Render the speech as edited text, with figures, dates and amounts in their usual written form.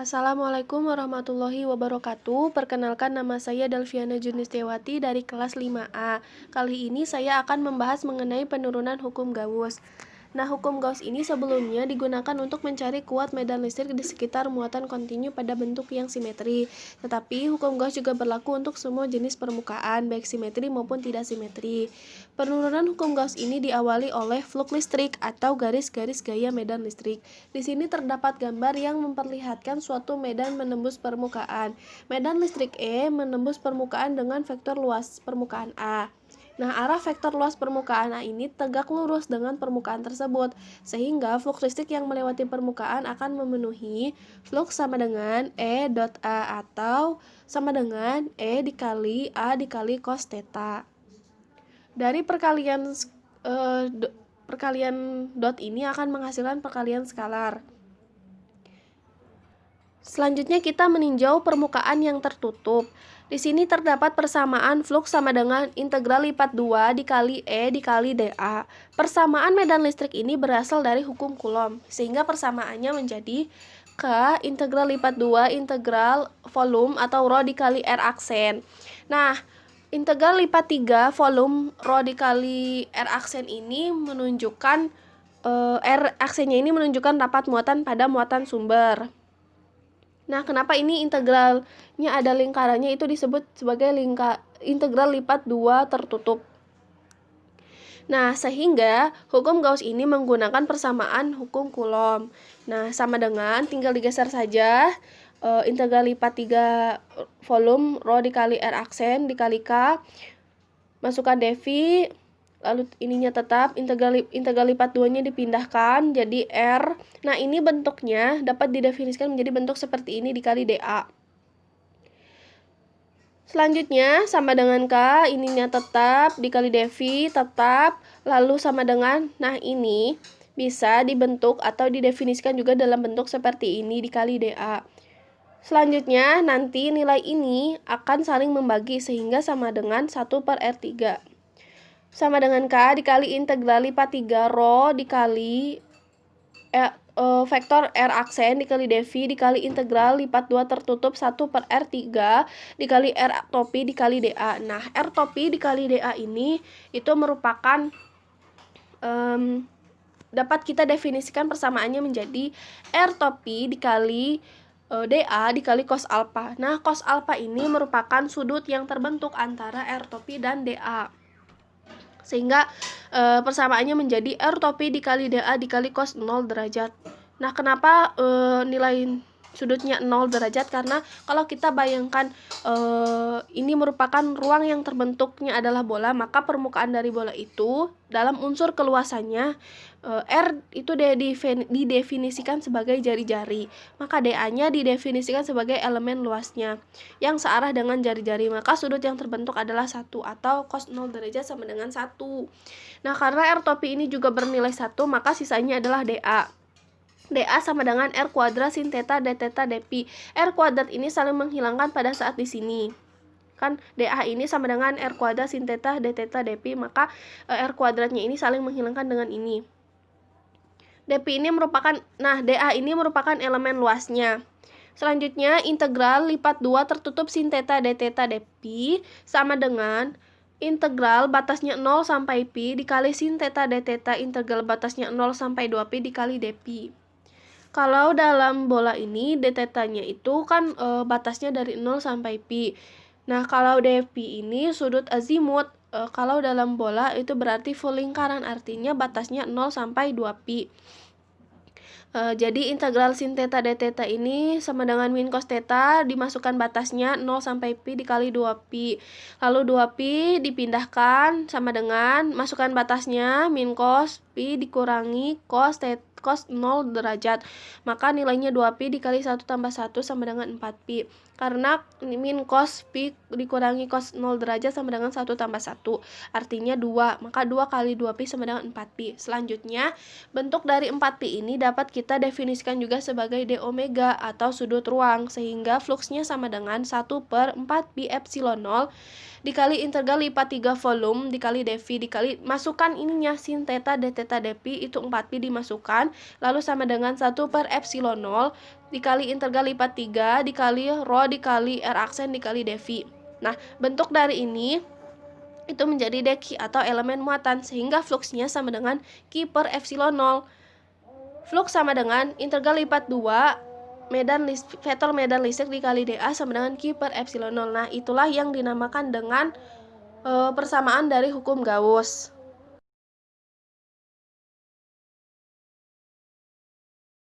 Assalamualaikum warahmatullahi wabarakatuh. Perkenalkan, nama saya Delviana Junistiawati dari kelas 5A. Kali ini saya akan membahas mengenai penurunan hukum Gauss. Nah, hukum Gauss ini sebelumnya digunakan untuk mencari kuat medan listrik di sekitar muatan kontinu pada bentuk yang simetri. Tetapi hukum Gauss juga berlaku untuk semua jenis permukaan, baik simetri maupun tidak simetri. Penurunan hukum Gauss ini diawali oleh flux listrik atau garis-garis gaya medan listrik. Di sini terdapat gambar yang memperlihatkan suatu medan menembus permukaan. Medan listrik E menembus permukaan dengan vektor luas permukaan A. Nah, arah vektor luas permukaan A ini tegak lurus dengan permukaan tersebut, sehingga flux listrik yang melewati permukaan akan memenuhi flux sama dengan E dot A atau sama dengan E dikali A dikali cos theta. Dari perkalian dot ini akan menghasilkan perkalian skalar. Selanjutnya kita meninjau permukaan yang tertutup. Di sini terdapat persamaan flux sama dengan integral lipat 2 dikali E dikali dA. Persamaan medan listrik ini berasal dari hukum Coulomb, sehingga persamaannya menjadi K integral lipat 2 integral volume atau rho dikali R aksen. Nah, integral lipat 3 volume rho dikali R aksen ini menunjukkan R aksennya ini menunjukkan rapat muatan pada muatan sumber. Nah, kenapa ini integralnya ada lingkarannya itu disebut sebagai integral lipat 2 tertutup. Nah, sehingga hukum Gauss ini menggunakan persamaan hukum Coulomb. Nah, sama dengan tinggal digeser saja integral lipat 3 volume rho dikali R aksen dikali K. Masukkan devi, lalu ininya tetap, integral lipat 2-nya dipindahkan jadi R. Nah, ini bentuknya dapat didefinisikan menjadi bentuk seperti ini dikali dA. Selanjutnya sama dengan K, ininya tetap, dikali devi, tetap, lalu sama dengan, nah ini bisa dibentuk atau didefinisikan juga dalam bentuk seperti ini dikali dA. Selanjutnya nanti nilai ini akan saling membagi sehingga sama dengan 1 per R3. Sama dengan K dikali integral lipat 3 rho dikali vektor R aksen dikali devi dikali integral lipat 2 tertutup 1 per R3 dikali R topi dikali dA. Nah, R topi dikali dA ini itu merupakan dapat kita definisikan persamaannya menjadi R topi dikali dA dikali cos alpha. Nah, cos alpha ini merupakan sudut yang terbentuk antara R topi dan dA. Sehingga persamaannya menjadi R topi dikali dA dikali cos 0 derajat. Nah, kenapa nilai sudutnya 0 derajat? Karena kalau kita bayangkan ini merupakan ruang yang terbentuknya adalah bola, maka permukaan dari bola itu dalam unsur keluasannya R itu didefinisikan sebagai jari-jari, maka dA-nya didefinisikan sebagai elemen luasnya yang searah dengan jari-jari, maka sudut yang terbentuk adalah 1 atau cos 0 derajat sama dengan 1. Nah, karena R topi ini juga bernilai 1, maka sisanya adalah dA. dA sama dengan R kuadrat sin theta d theta dpi. R kuadrat ini saling menghilangkan pada saat di sini. Kan dA ini sama dengan R kuadrat sin theta d theta dpi, maka R kuadratnya ini saling menghilangkan dengan ini. dpi ini merupakan, nah dA ini merupakan elemen luasnya. Selanjutnya integral lipat 2 tertutup sin theta d theta dpi sama dengan integral batasnya 0 sampai pi dikali sin theta d theta integral batasnya 0 sampai 2pi dikali dpi. Kalau dalam bola ini d theta-nya itu kan batasnya dari 0 sampai pi. Nah, kalau dpi ini sudut azimut. Kalau dalam bola itu berarti full lingkaran, artinya batasnya 0 sampai 2pi. Jadi integral sin theta d theta ini sama dengan min cos theta, dimasukkan batasnya 0 sampai pi dikali 2pi. Lalu 2pi dipindahkan sama dengan masukkan batasnya min cos pi dikurangi cos 0 derajat. Maka nilainya 2pi dikali 1 tambah 1 sama dengan 4pi. Karena min cos pi dikurangi cos 0 derajat sama dengan 1 tambah 1. Artinya 2. Maka 2 kali 2pi sama dengan 4pi. Selanjutnya, bentuk dari 4pi ini dapat kita definisikan juga sebagai d omega atau sudut ruang. Sehingga fluxnya sama dengan 1 per 4pi epsilon 0 dikali integral lipat 3 volume dikali dV dikali masukkan ininya sin theta d theta dpi itu 4pi dimasukkan lalu sama dengan 1 per epsilon 0 dikali integral lipat 3 dikali rho dikali R aksen dikali dV. Nah, bentuk dari ini itu menjadi dq atau elemen muatan sehingga fluksnya sama dengan Q per epsilon 0. Flux sama dengan integral lipat 2 vektor medan listrik dikali dA sama dengan Q per epsilon 0. Nah, itulah yang dinamakan dengan persamaan dari hukum Gauss.